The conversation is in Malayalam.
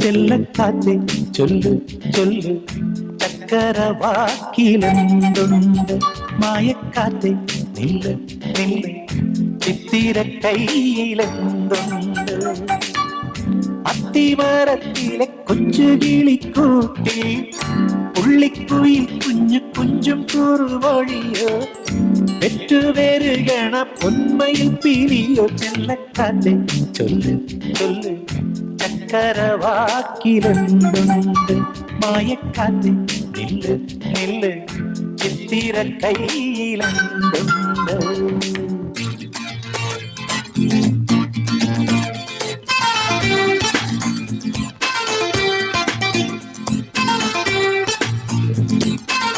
ചെല്ലക്കാറ്റെ ചൊല്ലു ചൊല്ലു ചക്കരവാക്കിലെന്തുണ്ട് മായക്കാറ്റെ നില്ല് നില്ല് ചിത്തിര കയ്യിലെന്തുണ്ട് അത്തിമരത്തിലെ കൊച്ചു കിളിക്കൂട്ടി പുള്ളിക്കുയിൽ കുഞ്ഞു കുഞ്ചും കുറുവഴിയോ പെറ്റുവരുകണ പൊന്മയിൽ പിരിയോ ചെല്ലക്കാറ്റെ ചൊല്ലു ചൊല്ലു ചക്കരവാക്കിലെന്തുണ്ട് മായക്കാറ്റെ നില്ല് നില്ല് ചിത്തിര കയ്യിലെന്തുണ്ട്